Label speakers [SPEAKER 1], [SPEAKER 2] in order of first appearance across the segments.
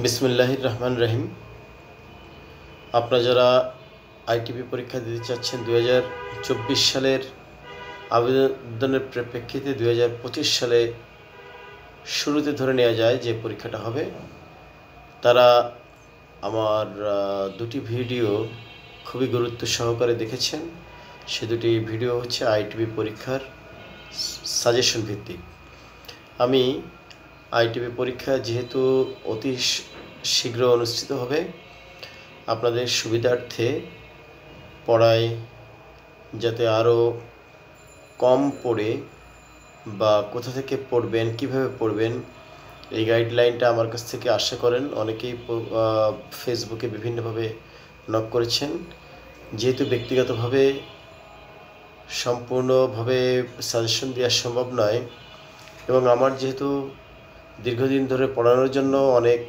[SPEAKER 1] বিসমিল্লাহির রহমান রহিম। আপনারা যারা আইটিপি পরীক্ষা দিতে চাচ্ছেন 2024 সালের আবেদনের প্রেক্ষিতে 2025 সালে শুরুতে ধরে নেওয়া যায় যে পরীক্ষাটা হবে, তারা আমার দুটি ভিডিও খুবই গুরুত্ব সহকারে দেখেছেন। সে দুটি ভিডিও হচ্ছে আইটিপি পরীক্ষার সাজেশন ভিত্তিক। আমি আইটিপি পরীক্ষা যেহেতু অতি শীঘ্র অনুষ্ঠিত হবে, আপনাদের সুবিধার্থে পড়ায় যাতে আরও কম পড়ে বা কোথা থেকে পড়বেন, কিভাবে পড়বেন, এই গাইডলাইনটা আমার কাছ থেকে আশা করেন। অনেকেই ফেসবুকে বিভিন্নভাবে নক করেছেন। যেহেতু ব্যক্তিগতভাবে সম্পূর্ণভাবে সাজেশন দেওয়া সম্ভব নয় এবং আমার যেহেতু দীর্ঘদিন ধরে পড়ানোর জন্য অনেক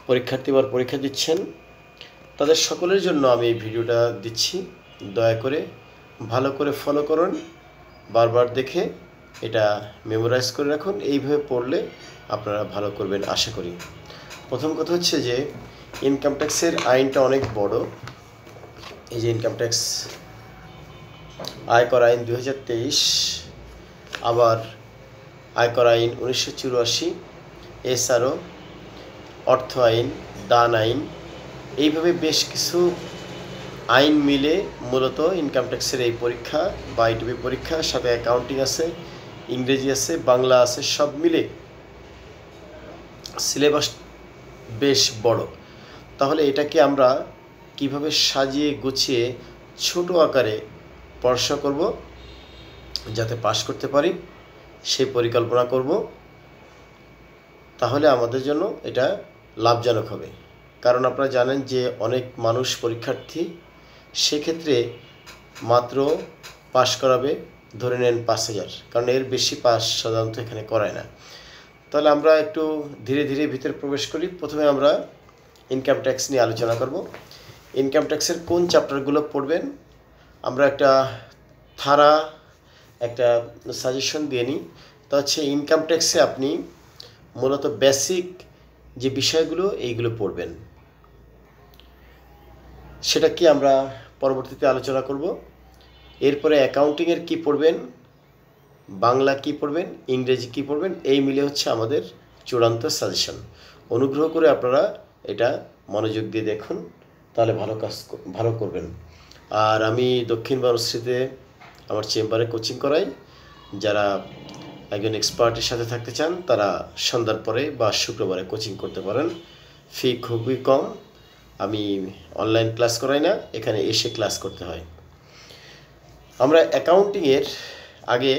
[SPEAKER 1] পরীক্ষার্থী আবার পরীক্ষা দিচ্ছেন, তাদের সকলের জন্য আমি এই ভিডিওটা দিচ্ছি। দয়া করে ভালো করে ফলো করুন, বারবার দেখে এটা মেমোরাইজ করে রাখুন। এইভাবে পড়লে আপনারা ভালো করবেন আশা করি। প্রথম কথা হচ্ছে যে ইনকাম ট্যাক্সের আইনটা অনেক বড়। এই যে ইনকাম ট্যাক্স আয়কর আইন 2023, আবার আয়কর আইন 1984, এছাড়াও অর্থ আইন, দান আইন, এইভাবে বেশ কিছু আইন মিলে মূলত ইনকাম ট্যাক্সের এই পরীক্ষা বা আইটিপি পরীক্ষা। সাথে অ্যাকাউন্টিং আছে, ইংরেজি আছে, বাংলা আছে, সব মিলে সিলেবাস বেশ বড়। তাহলে এটাকে আমরা কিভাবে সাজিয়ে গুছিয়ে ছোট আকারে পড়াশোনা করব যাতে পাশ করতে পারি, সেই পরিকল্পনা করব। তাহলে আমাদের জন্য এটা লাভজনক হবে। কারণ আপনারা জানেন যে অনেক মানুষ পরীক্ষার্থী, সেক্ষেত্রে মাত্র পাশ করাবে ধরে নেন 5000, কারণ এর বেশি পাস সাধারণত এখানে করায় না। তাহলে আমরা একটু ধীরে ধীরে ভিতরে প্রবেশ করি। প্রথমে আমরা ইনকাম ট্যাক্স নিয়ে আলোচনা করব। ইনকাম ট্যাক্সের কোন চ্যাপ্টারগুলো পড়বেন আমরা একটা একটা সাজেশন দিয়ে নিই। তা হচ্ছে ইনকাম ট্যাক্সে আপনি মূলত বেসিক যে বিষয়গুলো এইগুলো পড়বেন, সেটা কি আমরা পরবর্তীতে আলোচনা করব। এরপরে অ্যাকাউন্টিংয়ের কি পড়বেন, বাংলা কি পড়বেন, ইংরেজি কি পড়বেন, এই মিলে হচ্ছে আমাদের চূড়ান্ত সাজেশন। অনুগ্রহ করে আপনারা এটা মনোযোগ দিয়ে দেখুন, তাহলে ভালো করবেন। আর আমি দক্ষিণ বনশ্রীতে আমার চেম্বারে কোচিং করাই। যারা একজন এক্সপার্টের সাথে থাকতে চান তারা সন্ধ্যার পরে বা শুক্রবারে কোচিং করতে পারেন। ফি খুবই কম। আমি অনলাইন ক্লাস করাই না, এখানে এসে ক্লাস করতে হয়। আমরা অ্যাকাউন্টিংয়ের আগে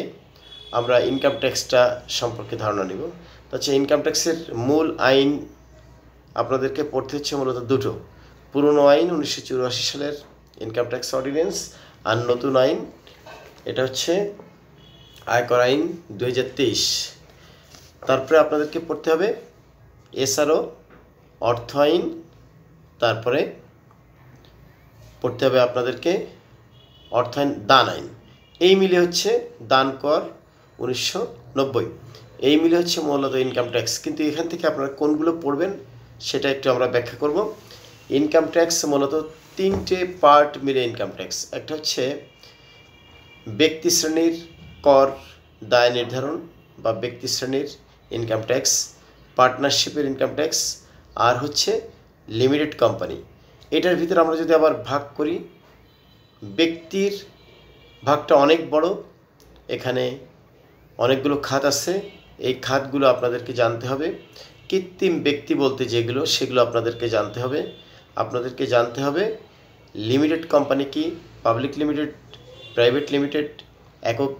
[SPEAKER 1] আমরা ইনকাম ট্যাক্সটা সম্পর্কে ধারণা নিব। হচ্ছে ইনকাম ট্যাক্সের মূল আইন আপনাদেরকে পড়তে হচ্ছে মূলত দুটো। পুরনো আইন 1984 সালের ইনকাম ট্যাক্স অর্ডিন্যান্স, আর নতুন আইন এটা হচ্ছে আয়কর আইন 2023। তারপরে আপনাদেরকে পড়তে হবে এসআরও, অর্থ আইন, তারপরে পড়তে হবে আপনাদেরকে অর্থায়ন, দান আইন। এই মিলে হচ্ছে দান কর 1990। এই মিলে হচ্ছে মূলত ইনকাম ট্যাক্স। কিন্তু এখান থেকে আপনারা কোনগুলো পড়বেন সেটা একটু আমরা ব্যাখ্যা করব। ইনকাম ট্যাক্স মূলত তিনটে পার্ট মিলে ইনকাম ট্যাক্স। একটা হচ্ছে ব্যক্তি শ্রেণীর কর দায় নির্ধারণ বা ব্যক্তি শ্রেণীর ইনকাম ট্যাক্স, পার্টনারশিপের ইনকাম ট্যাক্স, আর হচ্ছে লিমিটেড কোম্পানি। এটার ভিতরে আমরা যদি আবার ভাগ করি, ব্যক্তির ভাগটা অনেক বড়। এখানে অনেকগুলো খাত আছে, এই খাতগুলো আপনাদেরকে জানতে হবে। কৃত্রিম ব্যক্তি বলতে যেগুলো, সেগুলো আপনাদেরকে জানতে হবে। আপনাদেরকে জানতে হবে লিমিটেড কোম্পানি কি, পাবলিক লিমিটেড, প্রাইভেট লিমিটেড, একক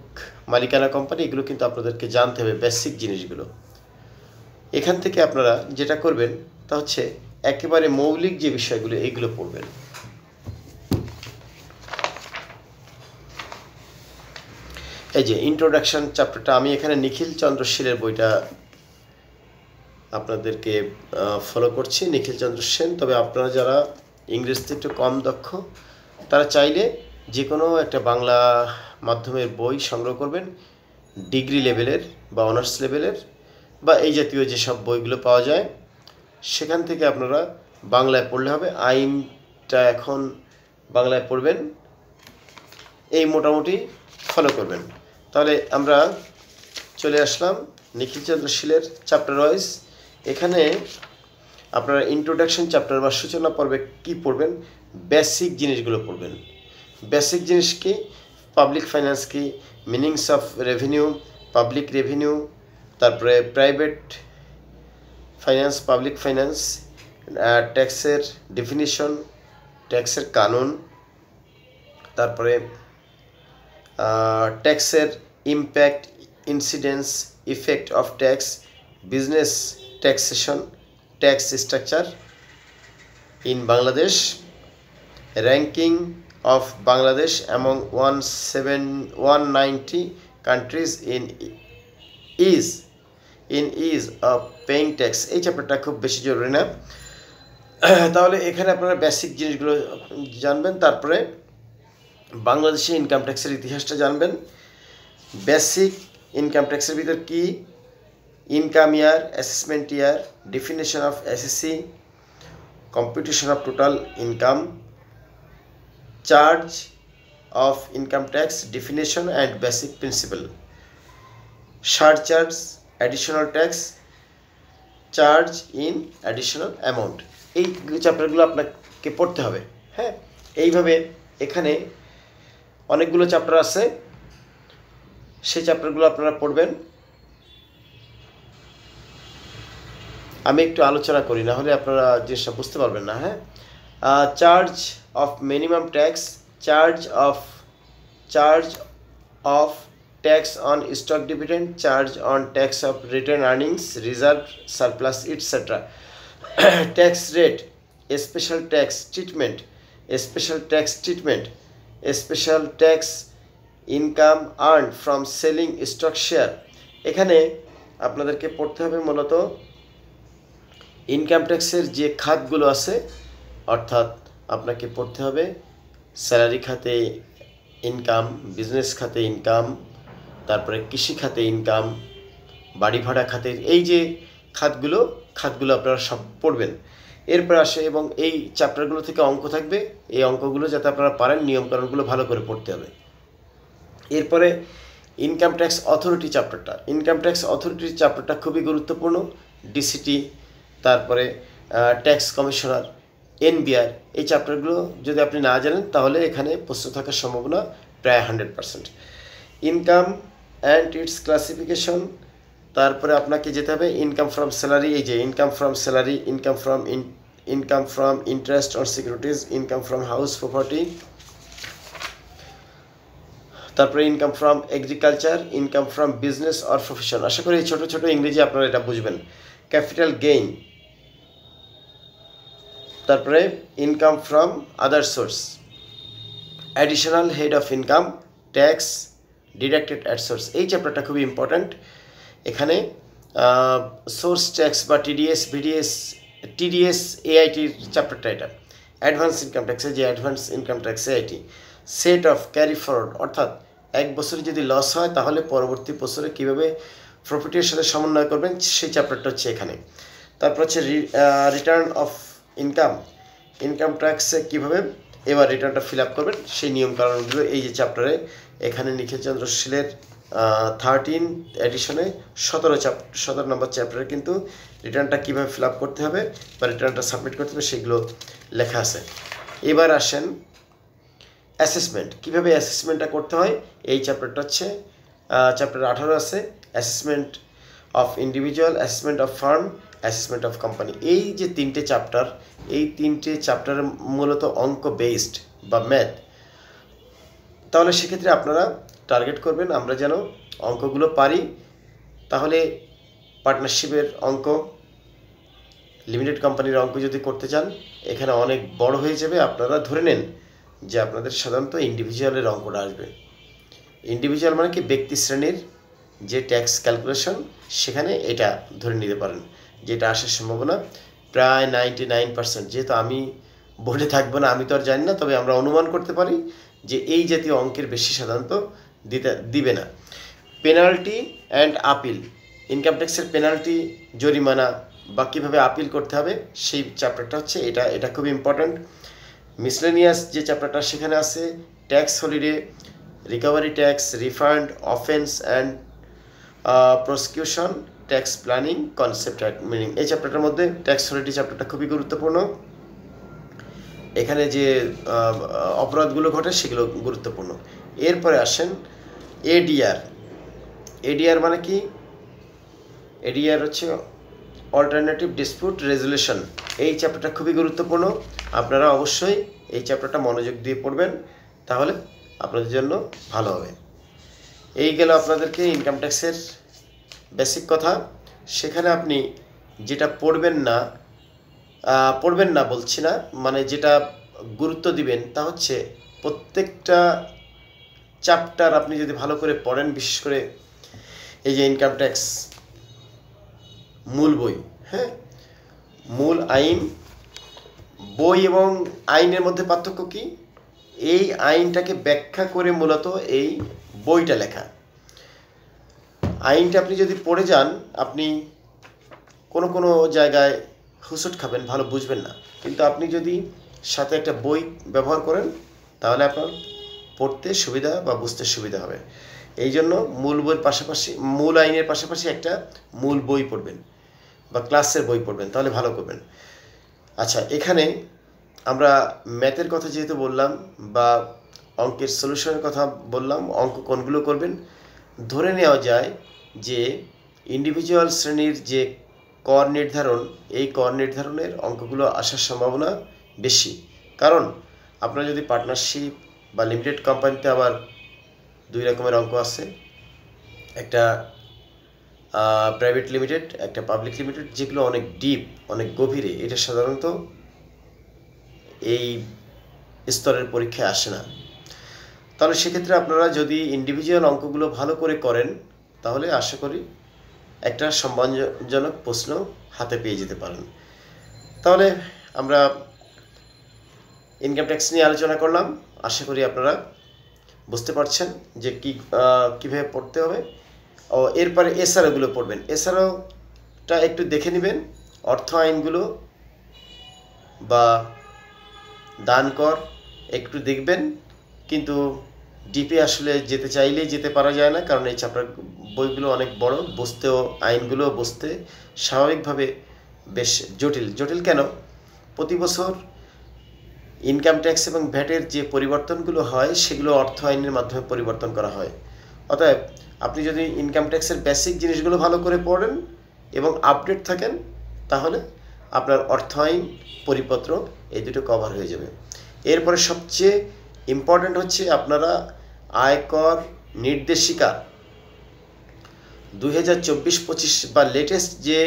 [SPEAKER 1] মালিকানা কোম্পানি, এগুলো কিন্তু আপনাদেরকে জানতে হবে, বেসিক জিনিসগুলো। এখান থেকে আপনারা যেটা করবেন তা হচ্ছে একেবারে মৌলিক যে বিষয়গুলো এইগুলো পড়বেন। এই যে ইন্ট্রোডাকশন চ্যাপ্টারটা আমি এখানে নিখিল চন্দ্র সেনের বইটা আপনাদেরকে ফলো করছি, নিখিল চন্দ্র সেন। তবে আপনারা যারা ইংরেজিতে একটু কম দক্ষ, তারা চাইলে যে কোনো একটা বাংলা মাধ্যমের বই সংগ্রহ করবেন, ডিগ্রি লেভেলের বা অনার্স লেভেলের বা এই জাতীয় যেসব বইগুলো পাওয়া যায়, সেখান থেকে আপনারা বাংলায় পড়লে হবে। আইনটা এখন বাংলায় পড়বেন, এই মোটামুটি ফলো করবেন। তাহলে আমরা চলে আসলাম নিখিলচন্দ্র শীলের চ্যাপ্টার ওয়াইজ। এখানে আপনারা ইন্ট্রোডাকশন চ্যাপ্টার বা সূচনা পর্বে কি পড়বেন? বেসিক জিনিসগুলো পড়বেন। বেসিক জিনিস কি? পাবলিক ফাইন্যান্স কি, meanings of revenue, public revenue, তারপরে প্রাইভেট ফাইন্যান্স, পাবলিক ফাইন্যান্স, ট্যাক্সের ডেফিনিশন, ট্যাক্সের কানুন, তারপরে ট্যাক্সের impact, incidence, effect of tax, business taxation, tax structure in Bangladesh, ranking of Bangladesh among 190 countries in is of paying tax. এই চ্যাপ্টারটা খুব বেশি জরুরি না। তাহলে এখানে আপনারা বেসিক জিনিসগুলো জানবেন। তারপরে বাংলাদেশে ইনকাম ট্যাক্সের ইতিহাসটা জানবেন। বেসিক ইনকাম ট্যাক্সের ভিতর কি? Income year, assessment year, definition of SSC, computation of total income, charge of income tax, definition and basic principal, surcharge, additional tax, charge in additional amount. এই চ্যাপ্টারগুলো আপনাকে পড়তে হবে। হ্যাঁ, এইভাবে এখানে অনেকগুলো চ্যাপ্টার আছে, সেই চ্যাপ্টারগুলো আপনারা পড়বেন। আমি একটু আলোচনা করি, না হলে আপনারা জিনিসটা বুঝতে পারবেন না। হ্যাঁ, charge of minimum tax, charge of tax on stock dividend, charge on tax of written earnings, reserve, surplus, et cetera, tax rate, special tax treatment, special tax income earn from selling stock share. এখানে আপনাদেরকে পড়তে হবে মূলত income ট্যাক্সের যে খাতগুলো আছে, অর্থাৎ আপনাকে পড়তে হবে স্যালারি খাতে ইনকাম, বিজনেস খাতে ইনকাম, তারপরে কৃষি খাতে ইনকাম, বাড়ি ভাড়া খাতের এই যে খাতগুলো আপনারা সব পড়বেন। এরপর আসে, এবং এই চ্যাপ্টারগুলো থেকে অঙ্ক থাকবে, এই অঙ্কগুলো যাতে আপনারা পারেন নিয়মকানুনগুলো ভালো করে পড়তে হবে। এরপরে ইনকাম ট্যাক্স অথরিটি চ্যাপ্টারটা খুবই গুরুত্বপূর্ণ। ডিসিটি, তারপরে ট্যাক্স কমিশনার, এনবিআর, এই চ্যাপ্টারগুলো যদি আপনি না জানেন তাহলে এখানে প্রশ্ন থাকার সম্ভাবনা প্রায় 100%। ইনকাম অ্যান্ড ইটস ক্লাসিফিকেশন, তারপরে আপনাকে যেতে হবে ইনকাম ফ্রম স্যালারি, এই যে income from salary, income from interest on securities, income from house property, তারপরে income from agriculture, income from business or profession. আশা করি এই ছোটো ছোটো ইংরেজি আপনারা এটা বুঝবেন। ক্যাপিটাল গেইন, তারপরে income from other source, additional head of income tax, deducted at source. এই চ্যাপ্টারটা খুবই ইম্পর্ট্যান্ট। এখানে সোর্স ট্যাক্স বা টিডিএস এআইটির চ্যাপ্টারটা এটা। অ্যাডভান্স ইনকাম ট্যাক্সে যে advance income tax AIT, set of carry forward, অর্থাৎ এক বছরে যদি লস হয় তাহলে পরবর্তী বছরে কীভাবে প্রফিটের সাথে সমন্বয় করবেন সেই চ্যাপ্টারটা হচ্ছে এখানে। তারপর হচ্ছে রিটার্ন অফ ইনকাম ট্যাক্সে কীভাবে এবার রিটার্নটা ফিল আপ করবেন সেই নিয়মকানুনগুলো এই যে চ্যাপ্টারে এখানে নিখিলচন্দ্র শীলের 13 এডিশনে 17 নম্বর চ্যাপ্টারে কিন্তু রিটার্নটা কীভাবে ফিল আপ করতে হবে বা রিটার্নটা সাবমিট করতে হবে সেগুলো লেখা আছে। এবার আসেন অ্যাসেসমেন্ট, কীভাবে অ্যাসেসমেন্টটা করতে হয় এই চ্যাপ্টারটা হচ্ছে চ্যাপ্টার 18 আছে। Assessment of individual, assessment of farm, assessment of company. এই যে তিনটে চ্যাপ্টার, এই তিনটে চ্যাপ্টার মূলত অঙ্ক বেসড বা ম্যাথ। তাহলে সেক্ষেত্রে আপনারা টার্গেট করবেন আমরা যেন অঙ্কগুলো পারি। তাহলে পার্টনারশিপের অঙ্ক, লিমিটেড কোম্পানির অঙ্ক যদি করতে চান এখানে অনেক বড় হয়ে যাবে। আপনারা ধরে নেন যে আপনাদের সাধারণত ইন্ডিভিজুয়ালের অঙ্কটা আসবে। ইন্ডিভিজুয়াল মানে কি, ব্যক্তি শ্রেণীর যে ট্যাক্স ক্যালকুলেশন, সেখানে এটা ধরে নিতে পারেন যেটা আসার সম্ভাবনা প্রায় 99%। যেহেতু আমি বোর্ডে থাকবো না, আমি তো আর জানি না, তবে আমরা অনুমান করতে পারি যে এই জাতীয় অঙ্কের বেশি সাধারণত দিবে না। পেনাল্টি অ্যান্ড আপিল, ইনকাম ট্যাক্সের পেনাল্টি, জরিমানা, বা কীভাবে আপিল করতে হবে সেই চ্যাপ্টারটা হচ্ছে এটা। এটা খুব ইম্পর্ট্যান্ট। মিসলেনিয়াস যে চ্যাপ্টারটা সেখানে আছে tax holiday, recovery tax, refund, offence and prosecution, tax planning, concept meaning. এই চ্যাপ্টারটার মধ্যে ট্যাক্স হলিডে চ্যাপ্টারটা খুবই গুরুত্বপূর্ণ। এখানে যে অপরাধগুলো ঘটে সেগুলো গুরুত্বপূর্ণ। এরপরে আসেন এডিআর। এডিআর মানে কি? এডিআর হচ্ছে অল্টারনেটিভ ডিসপিউট রেজুলেশন। এই চ্যাপ্টারটা খুবই গুরুত্বপূর্ণ। আপনারা অবশ্যই এই চ্যাপ্টারটা মনোযোগ দিয়ে পড়বেন, তাহলে আপনাদের জন্য ভালো হবে। এই গেল আপনাদেরকে ইনকাম ট্যাক্সের বেসিক কথা। সেখানে আপনি যেটা পড়বেন না বলছি না, মানে যেটা গুরুত্ব দিবেন তা হচ্ছে প্রত্যেকটা চ্যাপ্টার আপনি যদি ভালো করে পড়েন, বিশেষ করে এই যে ইনকাম ট্যাক্স মূল বই, হ্যাঁ, মূল আইন বই এবং আইনের মধ্যে পার্থক্য কি? এই আইনটাকে ব্যাখ্যা করে মূলত এই বইটা লেখা। আইনটা আপনি যদি পড়ে যান, আপনি কোনো জায়গায় হুঁচট খাবেন, ভালো বুঝবেন না। কিন্তু আপনি যদি সাথে একটা বই ব্যবহার করেন, তাহলে আপনার পড়তে সুবিধা বা বুঝতে সুবিধা হবে। এই জন্য মূল বইয়ের পাশাপাশি, মূল আইনের পাশাপাশি একটা মূল বই পড়বেন বা ক্লাসের বই পড়বেন, তাহলে ভালো করবেন। আচ্ছা, এখানে আমরা ম্যাথের কথা যেহেতু বললাম বা অঙ্কের সলিউশনের কথা বললাম, অঙ্ক কোনগুলো করবেন, ধরে নেওয়া যায় যে ইন্ডিভিজুয়াল শ্রেণীর যে কর নির্ধারণ, এই কর নির্ধারণের অঙ্কগুলো আসার সম্ভাবনা বেশি। কারণ আপনারা যদি পার্টনারশিপ বা লিমিটেড কোম্পানিতে আবার দুই রকমের অঙ্ক আছে, একটা প্রাইভেট লিমিটেড, একটা পাবলিক লিমিটেড, যেগুলো অনেক ডিপ, অনেক গভীরে। এটা সাধারণত এই স্তরের পরীক্ষায় আসে না। তাহলে সেক্ষেত্রে আপনারা যদি ইন্ডিভিজুয়াল অঙ্কগুলো ভালো করে করেন, তাহলে আশা করি একটা সম্মানজনক প্রশ্ন হাতে পেয়ে যেতে পারেন। তাহলে আমরা ইনকাম ট্যাক্স নিয়ে আলোচনা করলাম। আশা করি আপনারা বুঝতে পারছেন যে কীভাবে পড়তে হবে। ও এরপরে এসআরওগুলো পড়বেন। এসআরওটা একটু দেখে নেবেন, অর্থ আইনগুলো বা দান কর একটু দেখবেন, কিন্তু ডিপে আসলে যেতে চাইলেই যেতে পারা যায় না, কারণ এই চ্যাপ্টার বইগুলো অনেক বড়, বুঝতেও, আইনগুলো বুঝতে স্বাভাবিকভাবে বেশ জটিল। কেন? প্রতি বছর ইনকাম ট্যাক্স এবং ভ্যাটের যে পরিবর্তনগুলো হয়, সেগুলো অর্থ আইনের মাধ্যমে পরিবর্তন করা হয়। অতএব আপনি যদি ইনকাম ট্যাক্সের বেসিক জিনিসগুলো ভালো করে পড়েন এবং আপডেট থাকেন, তাহলে আপনার অর্থ আইন, পরিপত্র এই দুটো কভার হয়ে যাবে। এরপরে সবচেয়ে ইম্পর্ট্যান্ট হচ্ছে আপনারা আয়কর নির্দেশিকা 2024-25 বা লেটেস্ট যে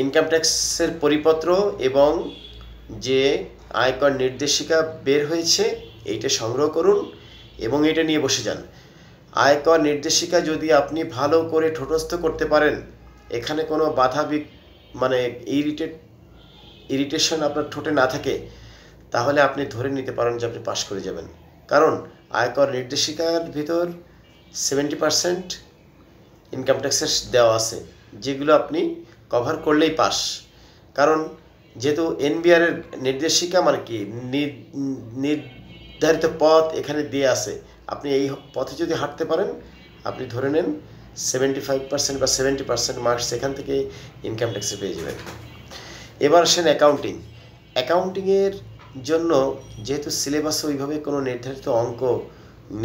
[SPEAKER 1] ইনকাম ট্যাক্সের পরিপত্র এবং যে আয়কর নির্দেশিকা বের হয়েছে, এইটা সংগ্রহ করুন এবং এটা নিয়ে বসে যান। আয়কর নির্দেশিকা যদি আপনি ভালো করে ঠোঁটস্থ করতে পারেন, এখানে কোনো বাধা মানে ইরিটেশন আপনার ঠোঁটে না থাকে, তাহলে আপনি ধরে নিতে পারেন যে আপনি পাশ করে যাবেন। কারণ আয়কর নির্দেশিকার ভিতর 70% ইনকাম ট্যাক্সের দেওয়া আছে, যেগুলো আপনি কভার করলেই পাস। কারণ যেহেতু এনবিআরের নির্দেশিকা মানে কি, নির্ধারিত পথ এখানে দিয়ে আছে, আপনি এই পথে যদি হাঁটতে পারেন, আপনি ধরে নেন 75% বা 70% মার্কস এখান থেকে ইনকাম ট্যাক্সে পেয়ে যাবেন। এবার আসেন অ্যাকাউন্টিংয়ের জন্য যেহেতু সিলেবাসে ওইভাবে কোনো নির্ধারিত অঙ্ক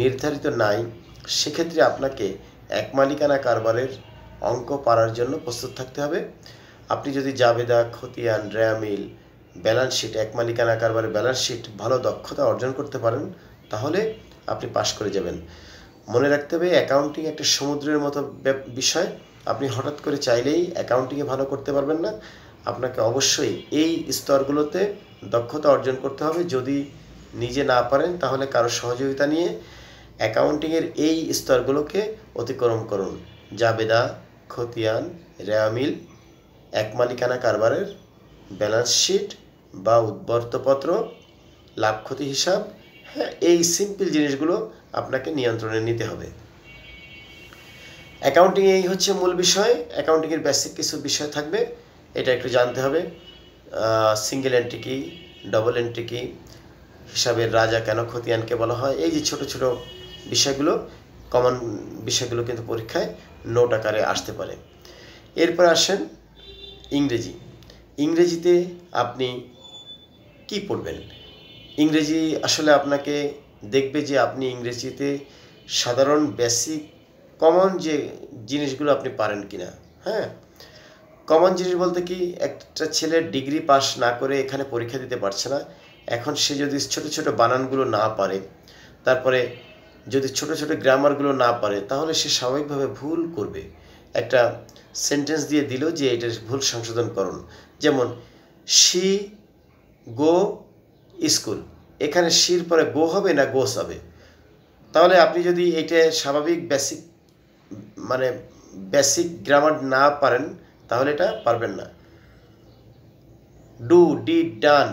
[SPEAKER 1] নির্ধারিত নাই, সেক্ষেত্রে আপনাকে এক মালিকানা কারবারের অঙ্ক পারার জন্য প্রস্তুত থাকতে হবে। আপনি যদি জাবেদা, খতিয়ান, রেয়ামিল, ব্যালেন্স শিট, এক মালিকানা কারবারের ব্যালেন্স শিট ভালো দক্ষতা অর্জন করতে পারেন, তাহলে আপনি পাশ করে যাবেন। মনে রাখতে হবে, অ্যাকাউন্টিং একটা সমুদ্রের মতো বিষয়। আপনি হঠাৎ করে চাইলেই অ্যাকাউন্টিংয়ে ভালো করতে পারবেন না। আপনাকে অবশ্যই এই স্তরগুলোতে দক্ষতা অর্জন করতে হবে। যদি নিজে না পারেন, তাহলে কারো সহযোগিতা নিয়ে অ্যাকাউন্টিংয়ের এই স্তরগুলোকে অতিক্রম করুন। জাবেদা, খতিয়ান, রেয়ামিল, এক মালিকানা কারবারের ব্যালেন্স শিট বা উদ্বর্তপত্র, লাভ ক্ষতি হিসাব, হ্যাঁ, এই সিম্পল জিনিসগুলো আপনাকে নিয়ন্ত্রণে নিতে হবে। অ্যাকাউন্টিং এই হচ্ছে মূল বিষয়। অ্যাকাউন্টিংয়ের বেসিক কিছু বিষয় থাকবে, এটা একটু জানতে হবে। সিঙ্গেল এন্ট্রি কি, ডবল এন্ট্রি কি, হিসাবের রাজা কেন খতিয়ানকে বলা হয়, এই যে ছোট ছোট বিষয়গুলো, কমন বিষয়গুলো কিন্তু পরীক্ষায় নোট আকারে আসতে পারে। এরপর আসেন ইংরেজি। ইংরেজিতে আপনি কি পড়বেন? ইংরেজি আসলে আপনাকে দেখবে যে আপনি ইংরেজিতে সাধারণ বেসিক কমন যে জিনিসগুলো আপনি পারেন কিনা। হ্যাঁ, কমন জিনিস বলতে কি, একটা ছেলে ডিগ্রি পাস না করে এখানে পরীক্ষা দিতে পারছে না, এখন সে যদি ছোট ছোট বানানগুলো না পারে, তারপরে যদি ছোট ছোট গ্রামারগুলো না পারে, তাহলে সে স্বাভাবিকভাবে ভুল করবে। একটা সেন্টেন্স দিয়ে দিল যে এটার ভুল সংশোধন করুন, যেমন শি গো স্কুল, এখানে শির পরে গো হবে না গোস হবে। তাহলে আপনি যদি এটা স্বাভাবিক বেসিক গ্রামার না পারেন, তাহলে এটা পারবেন না। Do, did, done,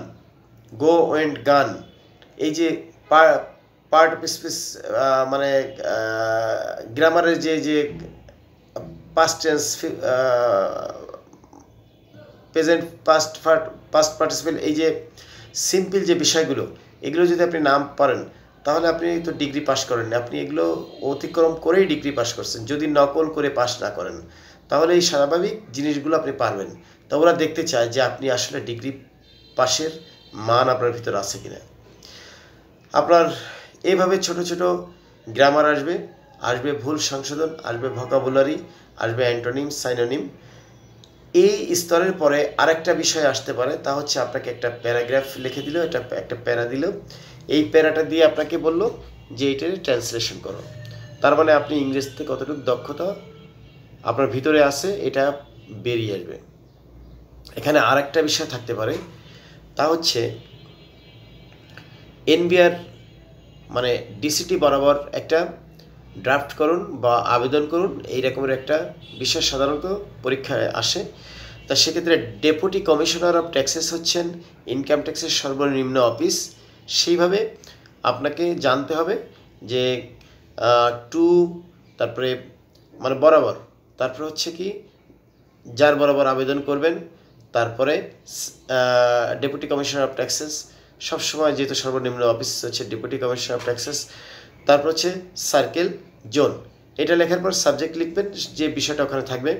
[SPEAKER 1] go, went, গান, এই যে পার্ট অফ স্পিচ, মানে গ্রামারের যে past tense, present, past participle, এই যে সিম্পল যে বিষয়গুলো, এগুলো যদি আপনি নাম পারেন, তাহলে আপনি তো ডিগ্রি পাস করেননি, আপনি এগুলো অতিক্রম করেই ডিগ্রি পাস করছেন। যদি নকল করে পাস না করেন, তাহলে এই স্বাভাবিক জিনিসগুলো আপনি পারবেন। তো ওরা দেখতে চায় যে আপনি আসলে ডিগ্রি পাসের মান আপনার ভিতরে আছে কিনা। আপনার এইভাবে ছোট ছোট গ্রামার আসবে ভুল সংশোধন, আসবে ভোকাবুলারি, আসবে অ্যান্টোনিম, সাইনোনিম। এই স্তরের পরে আরেকটা বিষয় আসতে পারে, তা হচ্ছে আপনাকে একটা প্যারাগ্রাফ লিখে দিল, একটা প্যারা দিল, এই প্যারাটা দিয়ে আপনাকে বলল যে এটার ট্রান্সলেশন করো। তার মানে আপনি ইংরেজিতে কতটুকু দক্ষতা আপনার ভিতরে আছে এটা বেরিয়ে আসবে। এখানে আরেকটা বিষয় থাকতে পারে, তা হচ্ছে এনবিআর মানে ডিসিটি বরাবর একটা ড্রাফট করুন বা আবেদন করুন, এই রকমের একটা বিষয় সাধারণত পরীক্ষায় আসে। তা সেক্ষেত্রে ডেপুটি কমিশনার অফ ট্যাক্সেস হচ্ছেন ইনকাম ট্যাক্সের সর্বনিম্ন অফিস। সেইভাবে আপনাকে জানতে হবে যে টু, তারপরে মানে বরাবর, তারপরে হচ্ছে কি যার বরাবর আবেদন করবেন, তারপরে ডেপুটি কমিশনার অফ ট্যাক্সেস, সবসময় যেহেতু সর্বনিম্ন অফিস হচ্ছে ডেপুটি কমিশনার অফ ট্যাক্সেস, তারপর হচ্ছে সার্কেল, জোন, এটা লেখার পর সাবজেক্ট লিখবেন যে বিষয়টা ওখানে থাকবে,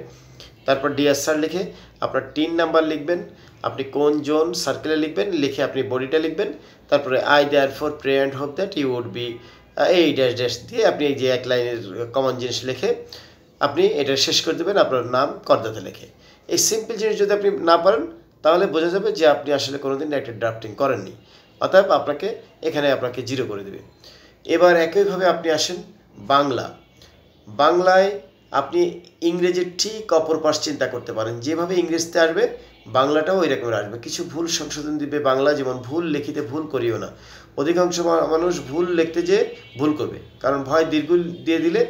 [SPEAKER 1] তারপর ডিয়ার স্যার লিখে আপনার টিন নাম্বার লিখবেন, আপনি কোন জোন সার্কেলে লিখবেন, লিখে আপনি বডিটা লিখবেন, তারপরে I therefore pray and hope that you would be, এই ড্যাশ ড্যাশ দিয়ে আপনি এই যে এক লাইনের কমন জিনিস লিখে আপনি এটা শেষ করে দেবেন আপনার নাম করদাতে লিখে। এই সিম্পল জিনিস যদি আপনি না পারেন, তাহলে বোঝা যাবে যে আপনি আসলে কোনোদিন একটা ড্রাফটিং করেননি, অতএব আপনাকে জিরো করে দেবে। এবার একইভাবে আপনি আসেন বাংলায় আপনি ইংরেজির ঠিক অপর পাশ চিন্তা করতে পারেন, যেভাবে ইংরেজিতে আসবে বাংলাটাও ওই রকমের আসবে। কিছু ভুল সংশোধন দিবে বাংলা, যেমন ভুল লিখিতে ভুল করিও না। অধিকাংশ মানুষ ভুল লিখতে যেয়ে ভুল করবে, কারণ ভয় দীর্ঘ দিয়ে দিলে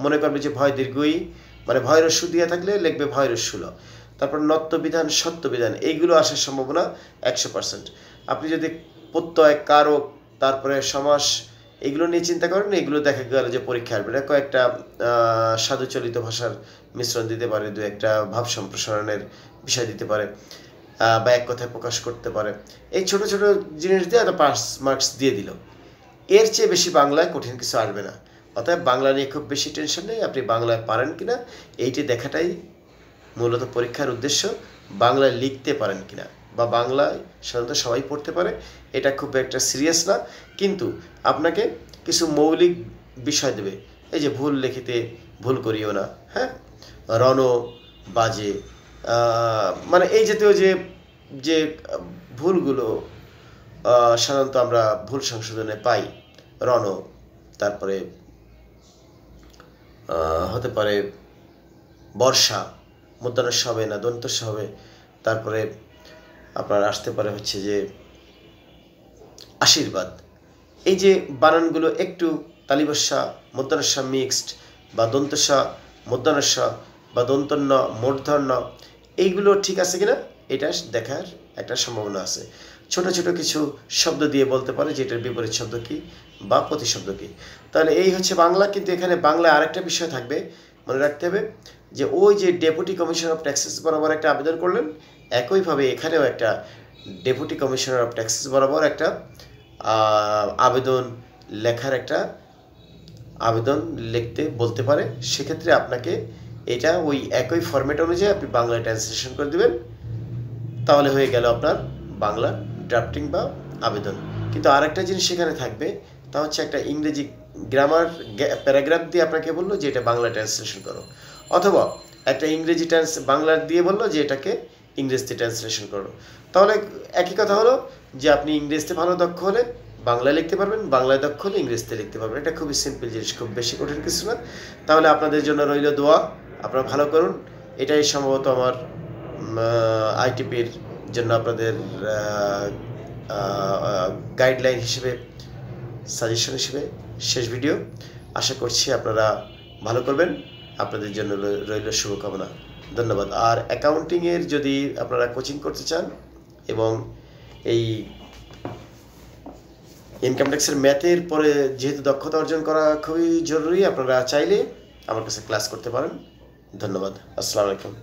[SPEAKER 1] মনে করবে যে ভয় দীর্ঘই, মানে ভয় রস্যু দিয়ে থাকলে লিখবে ভয় রস্যুল। তারপর নত্য বিধান, সত্য বিধান, এইগুলো আসার সম্ভাবনা 100%। আপনি যদি প্রত্যয়, কারক, তারপরে সমাস, এগুলো নিয়ে চিন্তা করেন, এগুলো দেখা গেল যে পরীক্ষা আসবে না। কয়েকটা সাধুচলিত ভাষার মিশ্রণ দিতে পারে, দু একটা ভাব সম্প্রসারণের বিষয় দিতে পারে, বা এক কথায় প্রকাশ করতে পারে। এই ছোট ছোট জিনিস দিয়ে একটা 5 মার্কস দিয়ে দিল। এর চেয়ে বেশি বাংলায় কঠিন কিছু আসবে না। অতএব বাংলা নিয়ে খুব বেশি টেনশন নেই, আপনি বাংলায় পারেন কিনা এইটি দেখাটাই মূলত পরীক্ষার উদ্দেশ্য। বাংলায় লিখতে পারেন কিনা, বা বাংলায় সাধারণত সবাই পড়তে পারে, এটা খুব একটা সিরিয়াস না, কিন্তু আপনাকে কিছু মৌলিক বিষয় দেবে, এই যে ভুল লিখিতে ভুল করিও না, হ্যাঁ, রণ, বাজে, মানে এই জাতীয় যে ভুলগুলো সাধারণত আমরা ভুল সংশোধনে পাই, রণ, তারপরে হতে পারে বর্ষা, মূর্ধন্য হবে না দন্ত হবে, তারপরে আপনার আসতে পারে হচ্ছে যে আশীর্বাদ। এই যে বানানগুলো একটু তালিবস্যা, মূর্ধন্য মিক্সড, বা দন্তস্যা, মূর্ধন্য বা দন্তন্য, মূর্ধন্য, এইগুলো ঠিক আছে কিনা এটা দেখার একটা সম্ভাবনা আছে। ছোট ছোট কিছু শব্দ দিয়ে বলতে পারে যে এটার বিপরীত শব্দ কি বা প্রতিশব্দ কি। তাহলে এই হচ্ছে বাংলা। কিন্তু এখানে বাংলায় আরেকটা বিষয় থাকবে, মনে রাখতে হবে যে ওই যে ডেপুটি কমিশনার অফ ট্যাক্সেস বরাবর একটা আবেদন করলেন, একইভাবে এখানেও একটা ডেপুটি কমিশনার অফ ট্যাক্সেস বরাবর একটা আবেদন লেখার একটা আবেদন লিখতে বলতে পারে। সেক্ষেত্রে আপনাকে এটা ওই একই ফরম্যাট অনুযায়ী আপনি বাংলায় ট্রান্সলেশন করে দেবেন, তাহলে হয়ে গেল আপনার বাংলা ড্রাফটিং বা আবেদন। কিন্তু আরেকটা জিনিস সেখানে থাকবে, তা হচ্ছে একটা ইংরেজি গ্রামার প্যারাগ্রাফ দিয়ে আপনাকে বললো যে এটা বাংলা ট্রান্সলেশন করো, অথবা একটা ইংরেজি বাংলা দিয়ে বললো যে এটাকে ইংরেজিতে ট্রান্সলেশন করো। তাহলে একই কথা হলো যে আপনি ইংরেজিতে ভালো দক্ষ হলে বাংলায় লিখতে পারবেন, বাংলায় দক্ষ হলে ইংরেজিতে লিখতে পারবেন। এটা খুবই সিম্পল জিনিস, খুব বেশি কঠিন কিছু না। তাহলে আপনাদের জন্য রইল দোয়া, আপনারা ভালো করুন। এটাই সম্ভবত আমার আইটিপির জন্য আপনাদের গাইডলাইন হিসেবে, সাজেশন হিসেবে শেষ ভিডিও। আশা করছি আপনারা ভালো করবেন, আপনাদের জন্য রইল শুভকামনা। ধন্যবাদ। আর অ্যাকাউন্টিংয়ের যদি আপনারা কোচিং করতে চান এবং এই ইনকাম ট্যাক্সের ম্যাথের পরে যেহেতু দক্ষতা অর্জন করা খুবই জরুরি, আপনারা চাইলে আমার কাছে ক্লাস করতে পারেন। ধন্যবাদ। আসসালামু আলাইকুম।